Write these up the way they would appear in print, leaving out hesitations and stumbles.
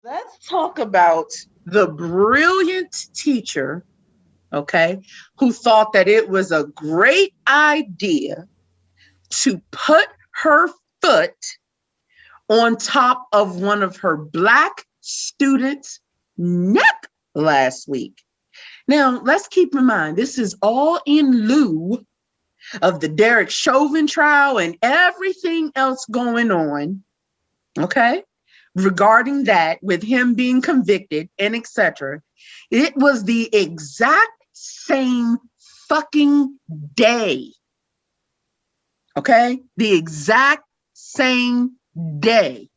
Let's talk about the brilliant teacher, okay, who thought that it was a great idea to put her foot on top of one of her Black students' neck last week. Now, let's keep in mind, this is all in lieu of the Derek Chauvin trial and everything else going on, okay, regarding that, with him being convicted and etc. It was the exact same fucking day, okay, the exact same day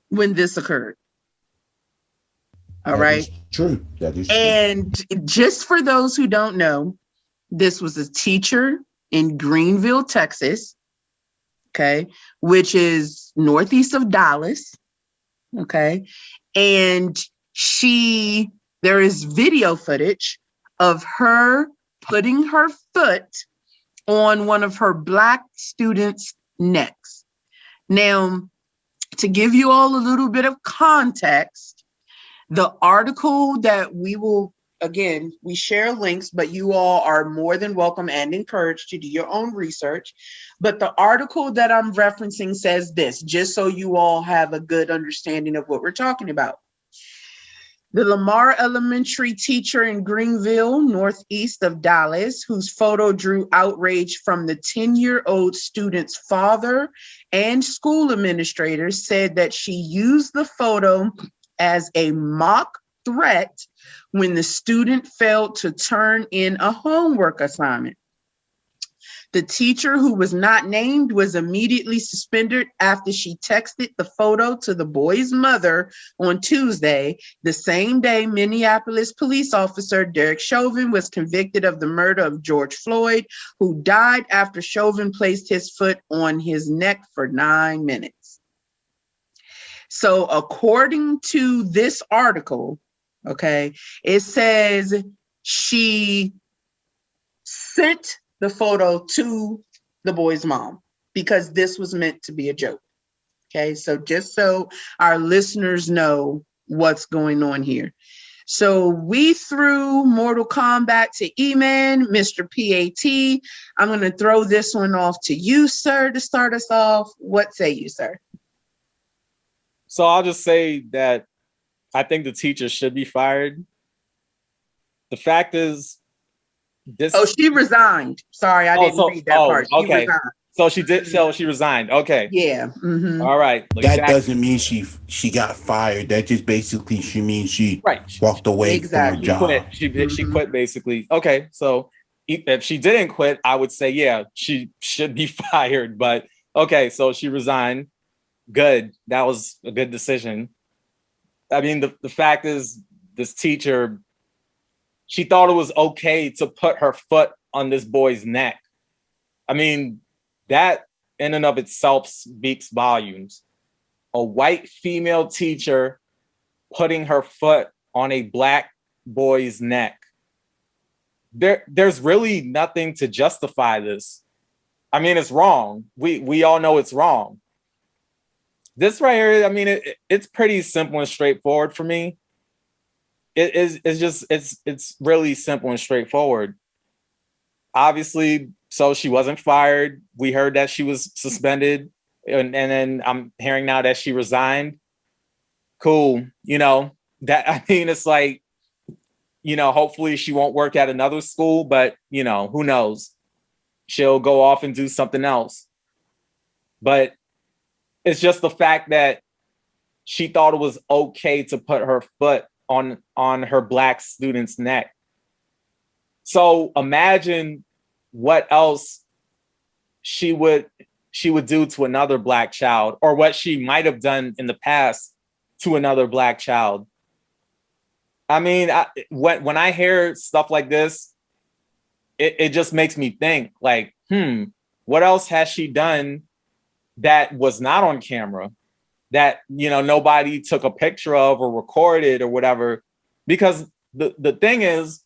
when this occurred. All That right. is true. That is true. And just for those who don't know, this was a teacher in Greenville, Texas, okay, which is northeast of Dallas, okay. And there is video footage of her putting her foot on one of her Black students' necks. Now, to give you all a little bit of context, the article that we will, again, we share links, but you all are more than welcome and encouraged to do your own research. But the article that I'm referencing says this, just so you all have a good understanding of what we're talking about. The Lamar Elementary teacher in Greenville, northeast of Dallas, whose photo drew outrage from the 10-year-old student's father and school administrators, said that she used the photo as a mock threat when the student failed to turn in a homework assignment. The teacher, who was not named, was immediately suspended after she texted the photo to the boy's mother on Tuesday, the same day Minneapolis police officer Derek Chauvin was convicted of the murder of George Floyd, who died after Chauvin placed his foot on his neck for 9 minutes. So according to this article, okay, it says she sent the photo to the boy's mom because this was meant to be a joke. Okay, so just so our listeners know what's going on here. So we threw Mortal Kombat to E-Man, Mr. PAT. I'm going to throw this one off to you, sir, to start us off. What say you, sir? So I'll just say that I think the teacher should be fired. The fact is, she resigned. Sorry, I didn't read that part. She resigned. So she did. So she resigned. Okay. Yeah. Mm-hmm. All right. That doesn't mean she got fired. That just basically means she walked away from her job. She quit basically. Okay. So if she didn't quit, I would say, yeah, she should be fired. But okay. So she resigned. Good. That was a good decision. I mean, the fact is, this teacher, she thought it was okay to put her foot on this boy's neck. I mean, that in and of itself speaks volumes. A white female teacher putting her foot on a Black boy's neck. There's really nothing to justify this. I mean, it's wrong. We all know it's wrong. This right here, I mean, it's pretty simple and straightforward for me. It's really simple and straightforward. Obviously, so she wasn't fired. We heard that she was suspended, and then I'm hearing now that she resigned. Cool. You know, that, I mean, it's like, you know, hopefully she won't work at another school, but you know, who knows? She'll go off and do something else. But it's just the fact that she thought it was okay to put her foot on her Black student's neck. So imagine what else she would do to another Black child, or what she might have done in the past to another Black child. I mean, when I hear stuff like this, it just makes me think like, what else has she done that was not on camera, that, you know, nobody took a picture of or recorded or whatever? Because the thing is,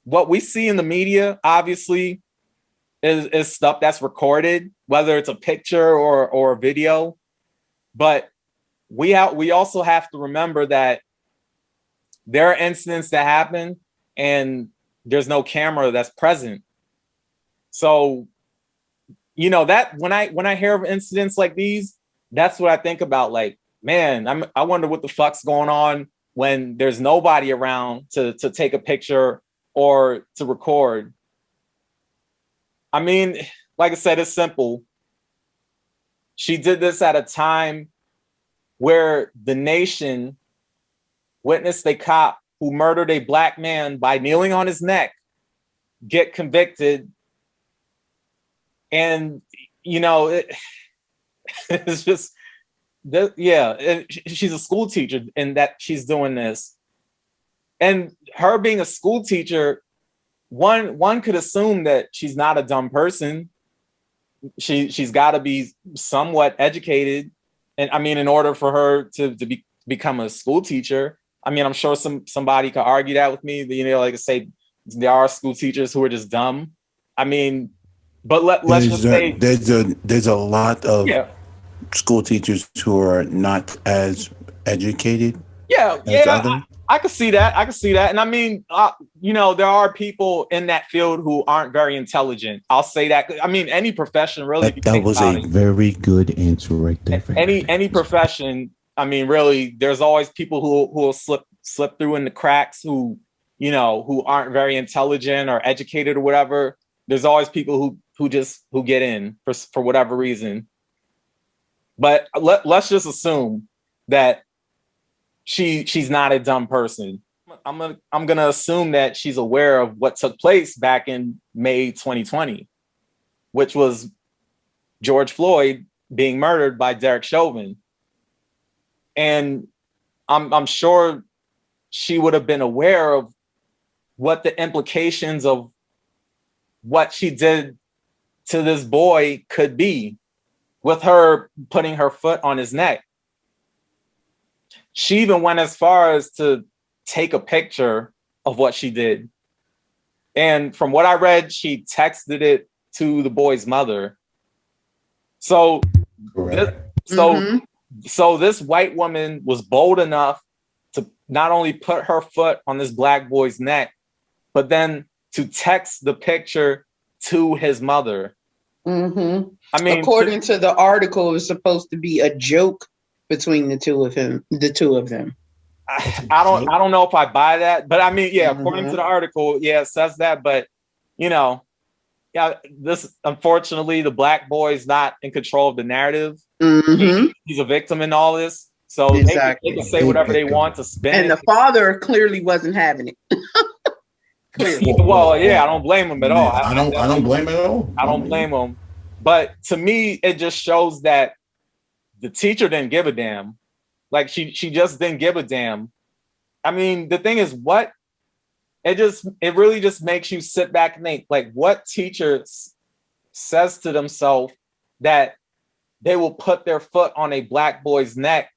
what we see in the media, obviously, is stuff that's recorded, whether it's a picture or a video. But we also have to remember that there are incidents that happen and there's no camera that's present. So, you know, that when I hear of incidents like these, that's what I think about. Like, man, I wonder what the fuck's going on when there's nobody around to take a picture or to record. I mean, like I said, it's simple. She did this at a time where the nation witnessed a cop who murdered a black man by kneeling on his neck get convicted. And, you know, it's just, she's a school teacher and that she's doing this. And her being a school teacher, one could assume that she's not a dumb person. She's got to be somewhat educated. And I mean, in order for her to become a school teacher, I mean, I'm sure somebody could argue that with me. You know, like I say, there are school teachers who are just dumb. I mean, but let's just say there's a lot of school teachers who are not as educated. I could see that. And I mean, you know, there are people in that field who aren't very intelligent. I'll say that. I mean, any profession really. That was a very good answer right there. Any profession. I mean, really, there's always people who will slip through in the cracks who, you know, who aren't very intelligent or educated or whatever. There's always people who get in for whatever reason. But let's just assume that she's not a dumb person. I'm gonna assume that she's aware of what took place back in May 2020, which was George Floyd being murdered by Derek Chauvin. And I'm sure she would have been aware of what the implications of what she did to this boy could be with her putting her foot on his neck. She even went as far as to take a picture of what she did. And from what I read, she texted it to the boy's mother. So this white woman was bold enough to not only put her foot on this black boy's neck, but then to text the picture to his mother. Mm-hmm. I mean, according to the article, it was supposed to be a joke between the two of them. I don't know if I buy that, but I mean, yeah, according to the article, yeah, it says that, but you know, yeah, this unfortunately the black boy is not in control of the narrative. Mm-hmm. He's a victim in all this, so exactly. they can say whatever they want to spin. And the father clearly wasn't having it. Well, yeah, I don't blame him at all. I don't blame him at all. I don't blame him, but to me, it just shows that the teacher didn't give a damn. Like she just didn't give a damn. I mean, the thing is, it really just makes you sit back and think, like, what teacher says to themselves that they will put their foot on a black boy's neck,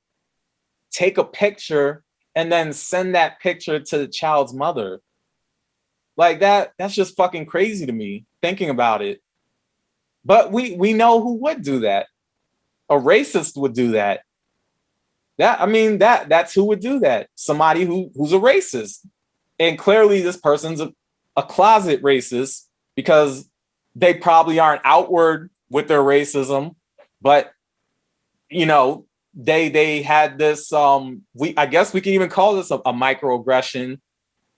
take a picture, and then send that picture to the child's mother? Like that's just fucking crazy to me, thinking about it. But we know who would do that. A racist would do that. That's who would do that. Somebody who's a racist. And clearly this person's a closet racist because they probably aren't outward with their racism, but you know, they had this I guess we can even call this a microaggression,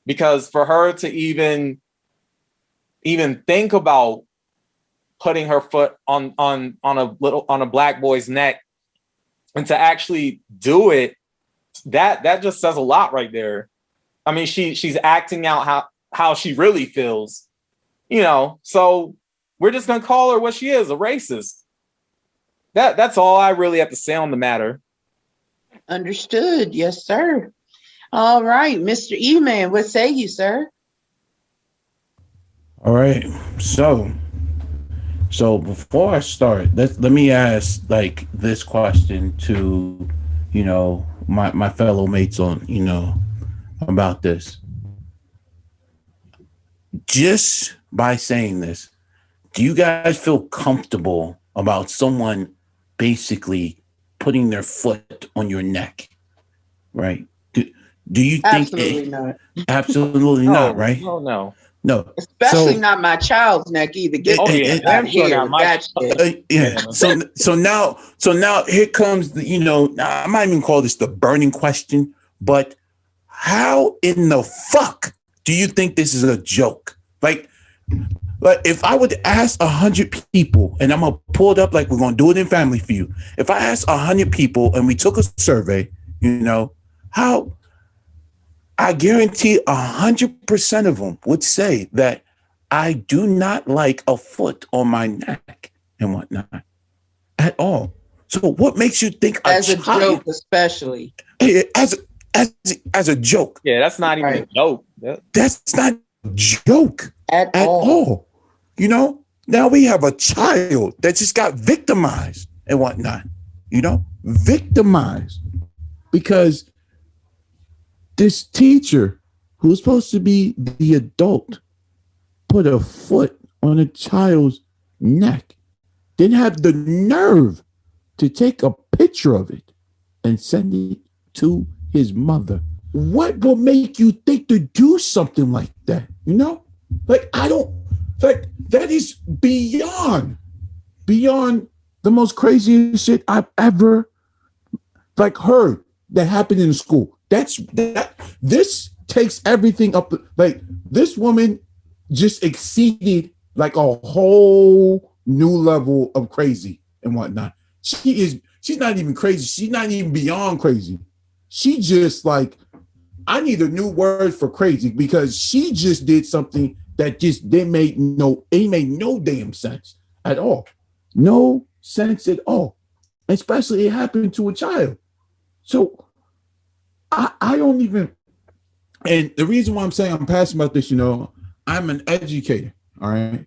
because for her to even think about putting her foot on a black boy's neck and to actually do it, that just says a lot right there. I mean, she's acting out how she really feels, you know. So we're just gonna call her what she is, a racist. That's all I really have to say on the matter. Understood. Yes, sir. All right, Mr. E-Man, what say you, sir? All right. So before I start, let me ask like this question to, you know, my fellow mates on, you know, about this. Just by saying this, do you guys feel comfortable about someone basically putting their foot on your neck, right? Do you think absolutely not? Absolutely not, right? No. Especially not my child's neck either. Get out of here with that shit. Yeah. So now here comes I might even call this the burning question, but how in the fuck do you think this is a joke? Like if I would ask 100 people, and I'm gonna pull it up like we're gonna do it in Family Feud. If I asked 100 people and we took a survey, how I guarantee 100% of them would say that I do not like a foot on my neck and whatnot at all. So what makes you think as a joke, especially as a joke? Yeah, that's not even a joke. That's not a joke at all. Now we have a child that just got victimized and whatnot. Victimized because this teacher who's supposed to be the adult put a foot on a child's neck, didn't have the nerve to take a picture of it and send it to his mother. What will make you think to do something like that? That is beyond the most craziest shit I've ever heard that happened in school. This takes everything up. This woman just exceeded a whole new level of crazy and whatnot. She's not even crazy. She's not even beyond crazy. She just I need a new word for crazy because she just did something that just made no damn sense at all. No sense at all. Especially it happened to a child. So I don't even, and the reason why I'm saying I'm passionate about this, I'm an educator, all right?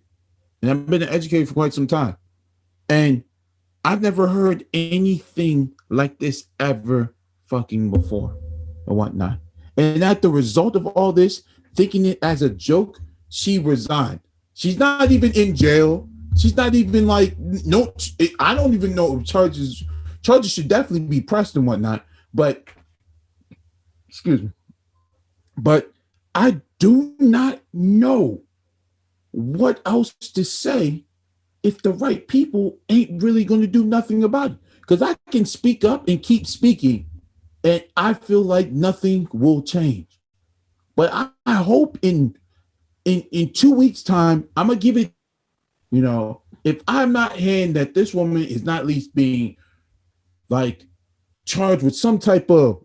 And I've been an educator for quite some time. And I've never heard anything like this ever fucking before or whatnot. And at the result of all this, thinking it as a joke, she resigned. She's not even in jail. She's not even no, I don't even know if charges should definitely be pressed and whatnot, but excuse me. But I do not know what else to say if the right people ain't really going to do nothing about it. Because I can speak up and keep speaking, and I feel like nothing will change. But I hope in 2 weeks' time, I'm going to give it, if I'm not hearing that this woman is not at least being charged with some type of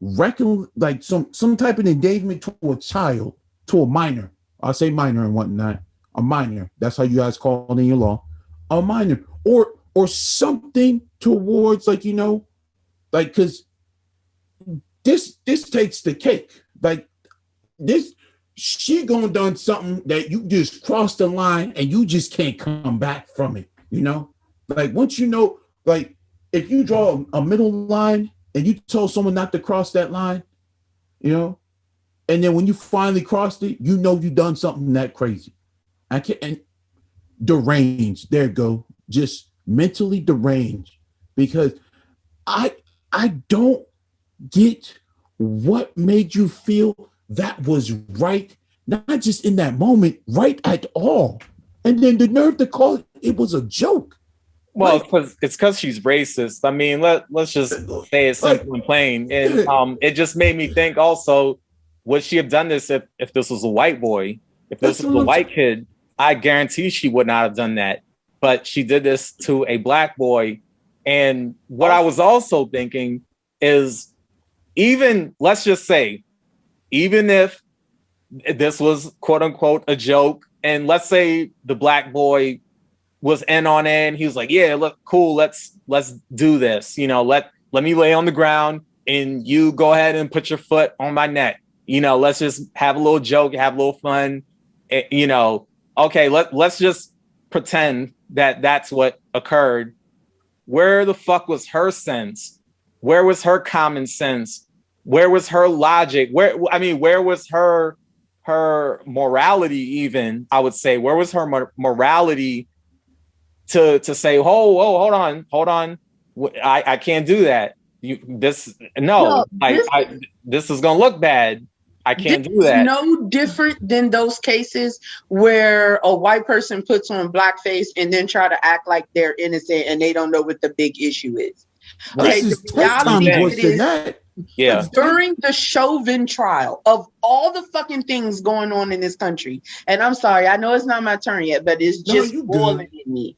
some type of endangerment to a child, to a minor. I'll say minor and whatnot. A minor. That's how you guys call it in your law. A minor. Or something towards because this takes the cake. She gonna done something that you just crossed the line and you just can't come back from it. Once if you draw a middle line and you told someone not to cross that line, and then when you finally crossed it, you done something that crazy. And deranged. There you go. Just mentally deranged. Because I don't get what made you feel that was right, not just in that moment, right at all. And then the nerve to call it was a joke. Well, it's because she's racist. I mean, let's just say it simple and plain. And it just made me think also, would she have done this if this was a white boy? If this was a white kid, I guarantee she would not have done that. But she did this to a black boy. And what I was also thinking is, let's just say, even if this was quote unquote a joke, and let's say the black boy was in on it and he was like, yeah, look, cool, let's do this. Let me lay on the ground and you go ahead and put your foot on my neck. Let's just have a little joke, have a little fun. Okay, let's just pretend that that's what occurred. Where the fuck was her sense? Where was her common sense? Where was her logic? Where was her morality even, I would say? Where was her morality to say, hold on, I can't do that. this is gonna look bad. I can't do that. No different than those cases where a white person puts on blackface and then try to act like they're innocent and they don't know what the big issue is. Okay, this is 10 times worse than that. Yeah. During the Chauvin trial, of all the fucking things going on in this country, and I'm sorry, I know it's not my turn yet, but it's just boiling in me.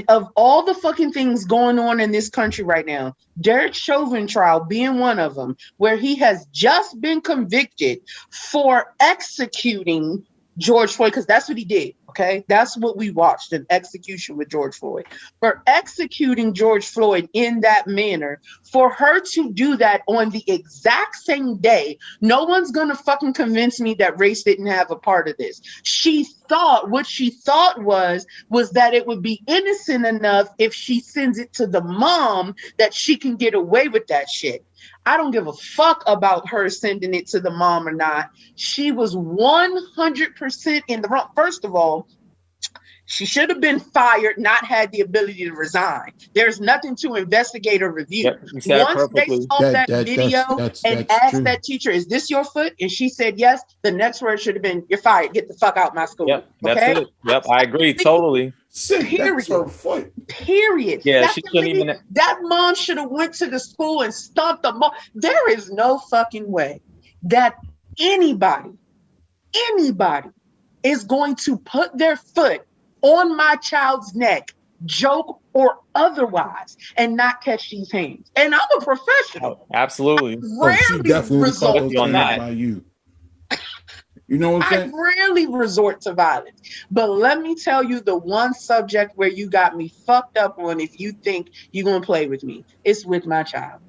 Of all the fucking things going on in this country right now, Derek Chauvin trial being one of them, where he has just been convicted for executing George Floyd, because that's what he did. Okay, that's what we watched, an execution with George Floyd. For executing George Floyd in that manner, for her to do that on the exact same day, no one's gonna fucking convince me that race didn't have a part of this. She thought was that it would be innocent enough if she sends it to the mom that she can get away with that shit. I don't give a fuck about her sending it to the mom or not. She was 100% in the wrong. First of all, she should have been fired, not had the ability to resign. There's nothing to investigate or review. Once they saw that video and asked that teacher, "Is this your foot?" and she said yes, the next word should have been, "You're fired. Get the fuck out my school." Yep, that's it. Yep, I agree totally. Period. Yeah, she couldn't even. That mom should have went to the school and stomped the mom. There is no fucking way that anybody is going to put their foot on my child's neck, joke or otherwise, and not catch these hands. And I'm a professional. Absolutely. She definitely resort on that. By you. You know what I'm saying? I rarely resort to violence. But let me tell you the one subject where you got me fucked up on, if you think you're going to play with me, it's with my child.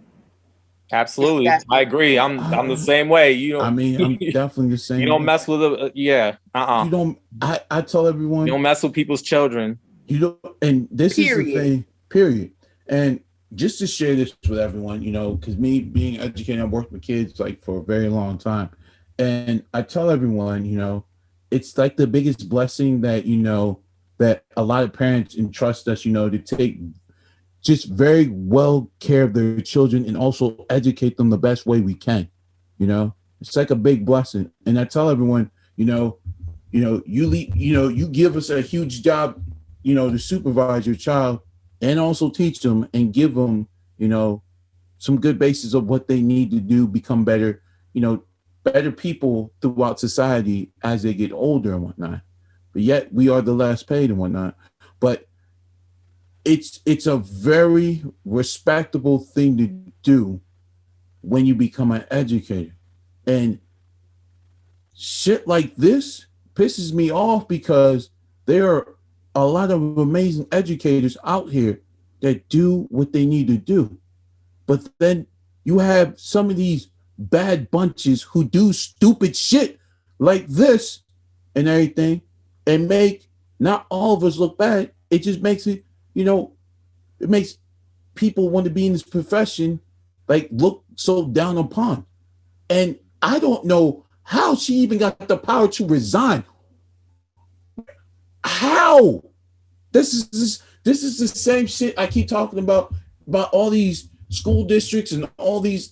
Absolutely. I agree. I'm the same way. You don't, I mean, I'm definitely the same. You don't mess with a You don't. I tell everyone, you don't mess with people's children. You don't. And this is the thing. Period. And just to share this with everyone, because me being educated, I've worked with kids like for a very long time, and I tell everyone, it's like the biggest blessing that that a lot of parents entrust us, to take just very well care of their children and also educate them the best way we can. It's like a big blessing. And I tell everyone, you give us a huge job, to supervise your child and also teach them and give them, some good basis of what they need to do, become better, better people throughout society as they get older and whatnot. But yet we are the last paid and whatnot. But it's a very respectable thing to do when you become an educator. And shit like this pisses me off because there are a lot of amazing educators out here that do what they need to do. But then you have some of these bad bunches who do stupid shit like this and everything and make not all of us look bad. It just makes it, it makes people want to be in this profession like look so down upon. And I don't know how she even got the power to resign. How? This is the same shit I keep talking about all these school districts and all these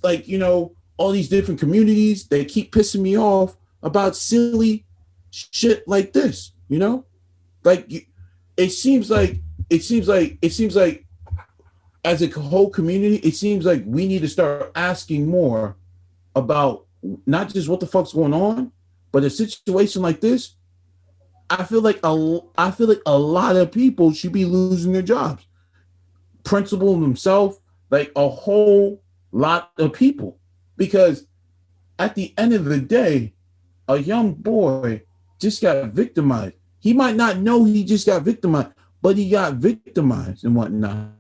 all these different communities. They keep pissing me off about silly shit like this. Like it seems like as a whole community, it seems like we need to start asking more about not just what the fuck's going on, but a situation like this. I feel like a lot of people should be losing their jobs. Principal himself, like a whole lot of people, because at the end of the day, a young boy just got victimized. He might not know he just got victimized, but he got victimized and whatnot.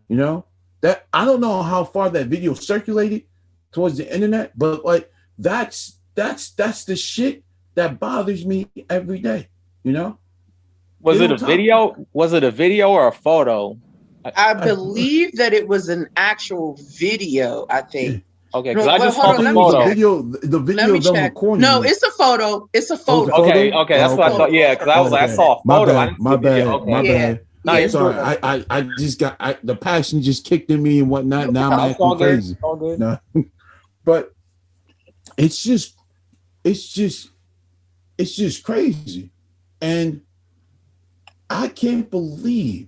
That I don't know how far that video circulated towards the internet, but like that's the shit that bothers me every day. Was it a video? Was it a video or a photo? I believe that it was an actual video. I think. Okay, because I just saw the photo. The video of them recording. No, it's a photo. It's a photo. Okay, that's what I thought. Yeah, because I was like, I saw a photo. My bad. I'm sorry. I just got the passion just kicked in me and whatnot. Now I'm acting crazy. All good. No. But it's just crazy. And I can't believe.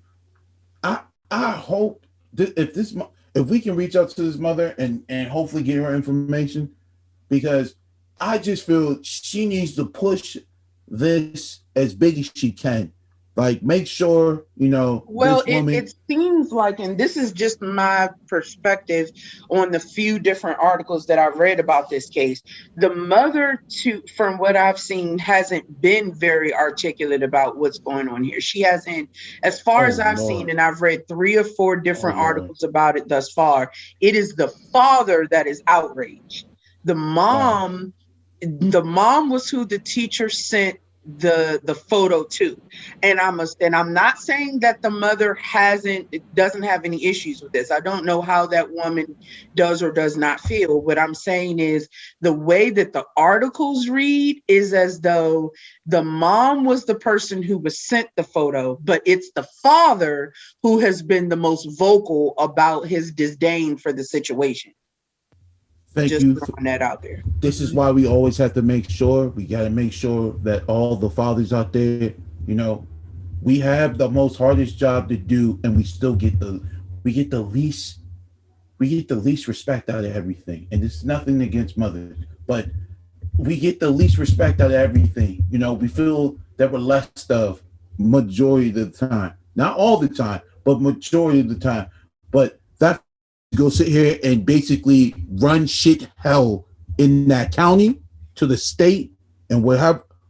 I hope that if we can reach out to this mother and hopefully get her information, because I just feel she needs to push this as big as she can. Like, make sure, Well, it seems like, and this is just my perspective on the few different articles that I've read about this case, the mother, from what I've seen, hasn't been very articulate about what's going on here. She hasn't, as far as I've seen, and I've read 3 or 4 different articles about it thus far, it is the father that is outraged. The mom was who the teacher sent the photo to, and I'm not saying that the mother doesn't have any issues with this. I don't know how that woman does or does not feel. What I'm saying is the way that the articles read is as though the mom was the person who was sent the photo, but it's the father who has been the most vocal about his disdain for the situation. Thank Just you. throwing that out there. This is why we always have to make sure, we got to make sure that all the fathers out there, we have the most hardest job to do, and we still get the least respect out of everything. And it's nothing against mothers, but we get the least respect out of everything. We feel that we're less of majority of the time, not all the time, but majority of the time. But that go sit here and basically run shit hell in that county to the state and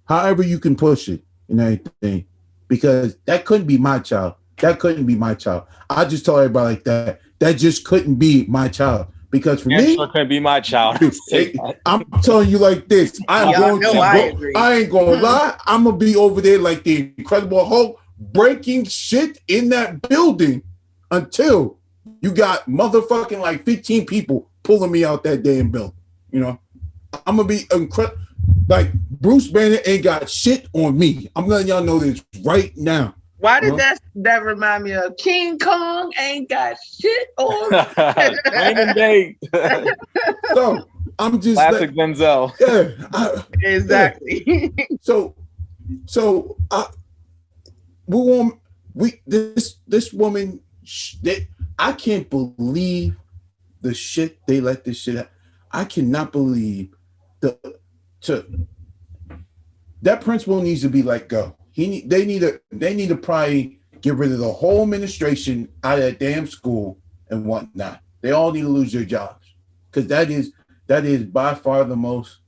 however you can push it and everything, because that couldn't be my child. I just tell everybody like that just couldn't be my child, because for me, sure couldn't be my child. I'm telling you like this, I ain't gonna lie, I'm gonna be over there like the Incredible Hulk, breaking shit in that building until you got motherfucking like 15 people pulling me out that damn building. I'm gonna be incredible. Like, Bruce Banner ain't got shit on me. I'm letting y'all know this right now. Why did that remind me of King Kong ain't got shit on me? So I'm just classic Denzel. Yeah, exactly. Yeah. So this woman. I can't believe the shit they let this shit out. I cannot believe that principal needs to be let go. They need to probably get rid of the whole administration out of that damn school and whatnot. They all need to lose their jobs, because that is by far the most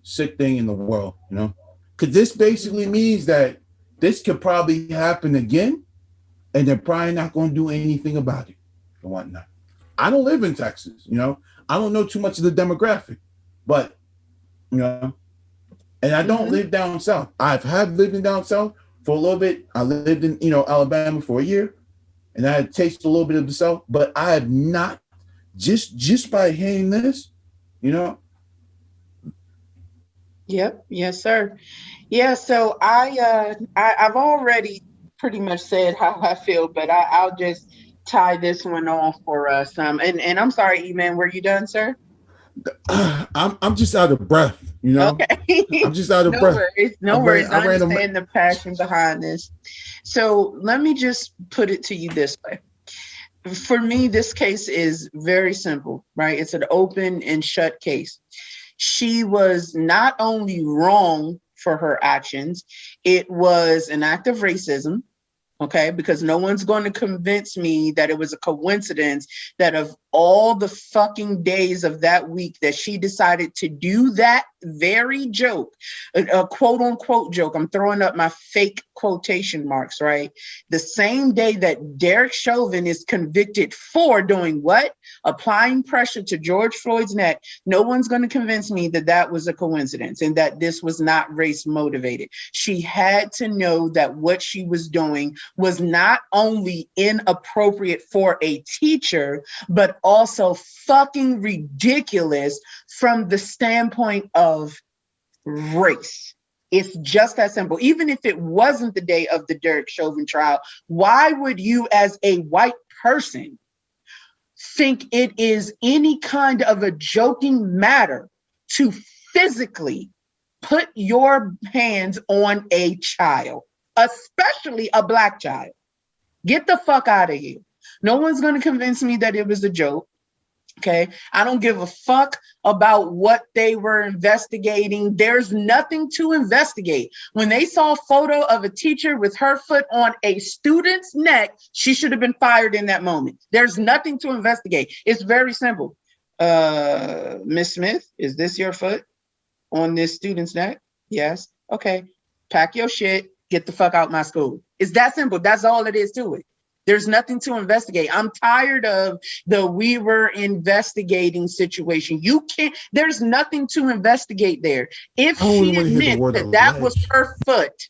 sick thing in the world. Because this basically means that this could probably happen again, and they're probably not going to do anything about it and whatnot. I don't live in Texas, I don't know too much of the demographic, but, and I don't live down south. I have lived in down south for a little bit. I lived in, Alabama for a year, and I had tasted a little bit of the south, but I have not, just by hearing this, Yep. Yes, sir. Yeah. So I've already pretty much said how I feel, but I'll just tie this one off for us. And I'm sorry, E-Man, were you done, sir? I'm just out of breath, Okay. I'm just out of breath. No worries. I understand the passion behind this. So let me just put it to you this way. For me, this case is very simple, right? It's an open and shut case. She was not only wrong for her actions, it was an act of racism. Okay, because no one's going to convince me that it was a coincidence that of all the fucking days of that week that she decided to do that very joke, a quote unquote joke. I'm throwing up my fake quotation marks, right? The same day that Derek Chauvin is convicted for doing what? Applying pressure to George Floyd's neck. No one's going to convince me that that was a coincidence and that this was not race motivated. She had to know that what she was doing was not only inappropriate for a teacher, but also fucking ridiculous from the standpoint of race. It's just that simple. Even if it wasn't the day of the Derek Chauvin trial, why would you as a white person think it is any kind of a joking matter to physically put your hands on a child, especially a Black child? Get the fuck out of here. No one's going to convince me that it was a joke. Okay. I don't give a fuck about what they were investigating. There's nothing to investigate. When they saw a photo of a teacher with her foot on a student's neck, she should have been fired in that moment. There's nothing to investigate. It's very simple. Miss Smith, is this your foot on this student's neck? Yes. Okay. Pack your shit. Get the fuck out my school. It's that simple. That's all it is to it. There's nothing to investigate. I'm tired of the we were investigating situation. You can't, there's nothing to investigate there. If she admits that that was her foot,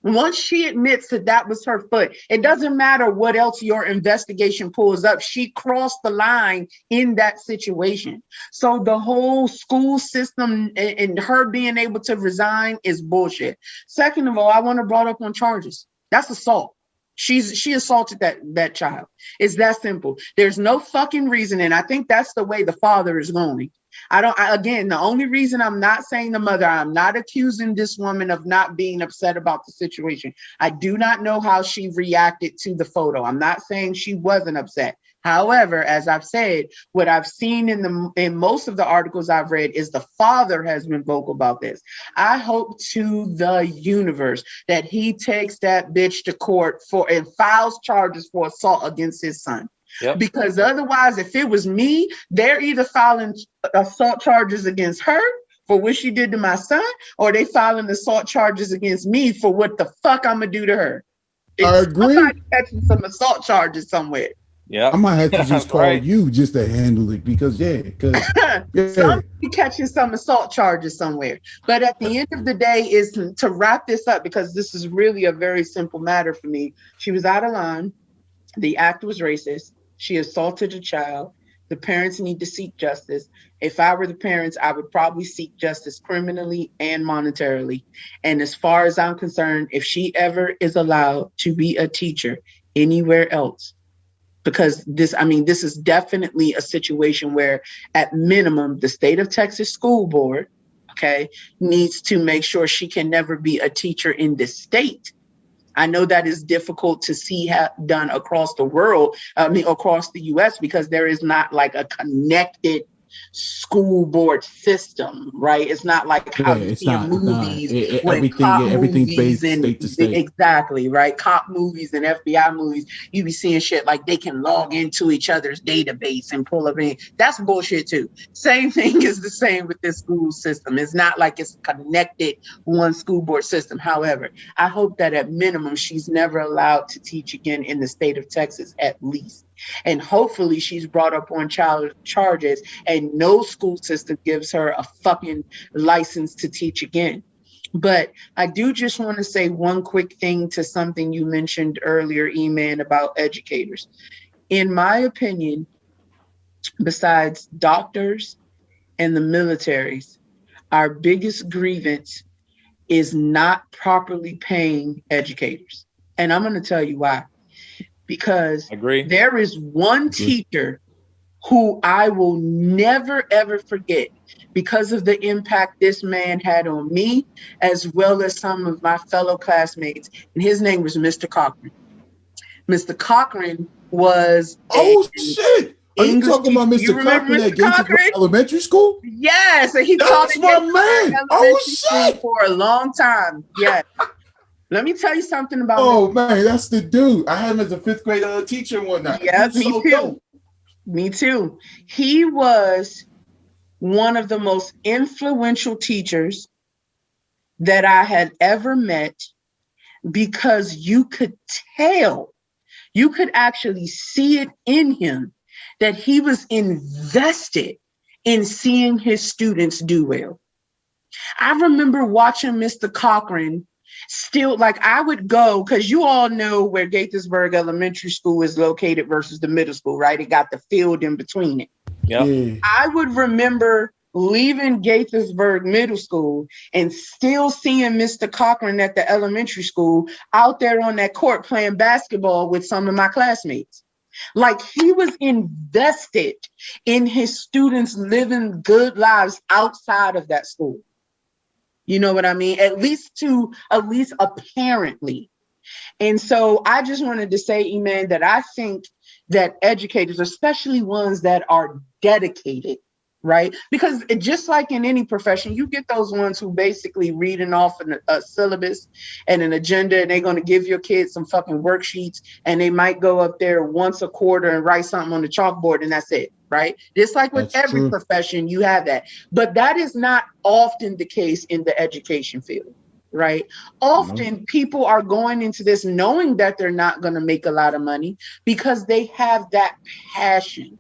once she admits that that was her foot, it doesn't matter what else your investigation pulls up. She crossed the line in that situation. So the whole school system and her being able to resign is bullshit. Second of all, I want to brought up on charges. That's assault. She assaulted that child. It's that simple. There's no fucking reason, and I think that's the way the father is going. Again, the only reason I'm not saying the mother, I'm not accusing this woman of not being upset about the situation. I do not know how she reacted to the photo. I'm not saying she wasn't upset. However, as I've said, what I've seen in most of the articles I've read is the father has been vocal about this. I hope to the universe that he takes that bitch to court and files charges for assault against his son. Yep. Because otherwise, if it was me, they're either filing assault charges against her for what she did to my son, or they filing assault charges against me for what the fuck I'm gonna do to her. I agree. Somebody catching some assault charges somewhere. Yeah, I might have to just call you just to handle it because somebody catching some assault charges somewhere. But at the end of the day, is to wrap this up, because this is really a very simple matter for me. She was out of line. The act was racist. She assaulted a child. The parents need to seek justice. If I were the parents, I would probably seek justice criminally and monetarily. And as far as I'm concerned, if she ever is allowed to be a teacher anywhere else, because this is definitely a situation where at minimum, the state of Texas school board, needs to make sure she can never be a teacher in this state. I know that is difficult to see done across the world, across the US, because there is not like a connected school board system, right? It's not like how you see in movies. Everything's based state to state. Exactly, right? Cop movies and FBI movies, you be seeing shit like they can log into each other's database and pull up in. That's bullshit too. Same thing is the same with this school system. It's not like it's connected one school board system. However, I hope that at minimum, she's never allowed to teach again in the state of Texas, at least. And hopefully she's brought up on child charges and no school system gives her a fucking license to teach again. But I do just want to say one quick thing to something you mentioned earlier, E-Man, about educators. In my opinion, besides doctors and the militaries, our biggest grievance is not properly paying educators. And I'm going to tell you why. Because there is one teacher who I will never, ever forget because of the impact this man had on me, as well as some of my fellow classmates. And his name was Mr. Cochran. Mr. Cochran was shit! Are you talking about Mr. Cochran at Greenville Elementary School? Yes, and he taught at Greenville School for a long time. Yes. Let me tell you something about him. Man, that's the dude. I had him as a fifth grade teacher and whatnot. Yeah, me too. Dope. Me too. He was one of the most influential teachers that I had ever met, because you could tell, you could actually see it in him that he was invested in seeing his students do well. I remember watching Mr. Cochran. Still, like, I would go, because you all know where Gaithersburg Elementary School is located versus the middle school, right? It got the field in between it. Yep. I would remember leaving Gaithersburg Middle School and still seeing Mr. Cochran at the elementary school out there on that court playing basketball with some of my classmates. Like, he was invested in his students living good lives outside of that school. You know what I mean? At least apparently. And so I just wanted to say, Iman, that I think that educators, especially ones that are dedicated, right? Because just like in any profession, you get those ones who basically reading off a syllabus and an agenda, and they're going to give your kids some fucking worksheets, and they might go up there once a quarter and write something on the chalkboard, and that's it, right? Just like with every profession, you have that. But that is not often the case in the education field. Right. Often people are going into this knowing that they're not going to make a lot of money because they have that passion.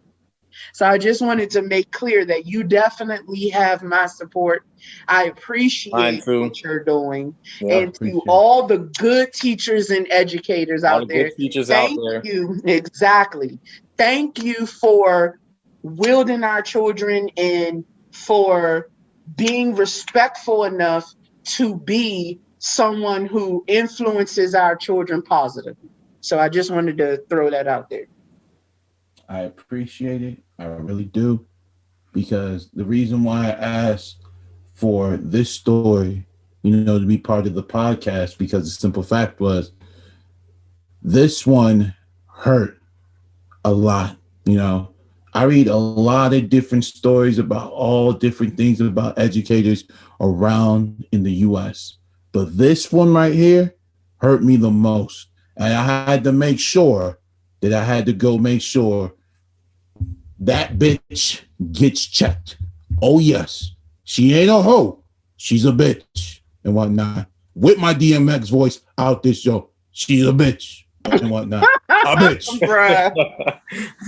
So I just wanted to make clear that you definitely have my support. I appreciate what you're doing. Yeah, and to all the good teachers and educators out there, thank you. Exactly. Thank you for wielding our children and for being respectful enough to be someone who influences our children positively. So I just wanted to throw that out there. I appreciate it. I really do. Because the reason why I asked for this story, to be part of the podcast, because the simple fact was this one hurt a lot. I read a lot of different stories about all different things about educators around in the U.S. But this one right here hurt me the most. And I had to make sure that I had to go make sure that bitch gets checked. Oh, yes. She ain't a hoe. She's a bitch and whatnot. With my DMX voice out this show. She's a bitch and whatnot. A bitch. Bruh.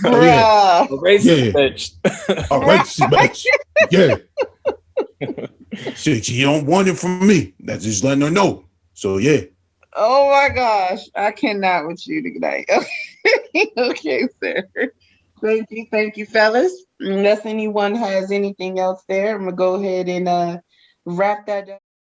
Oh, yeah. A racist bitch. A racist bitch. Yeah. She don't want it from me. That's just letting her know. So, yeah. Oh, my gosh. I cannot with you tonight. Okay, sir. Thank you, fellas. Unless anyone has anything else there, I'm going to go ahead and wrap that up.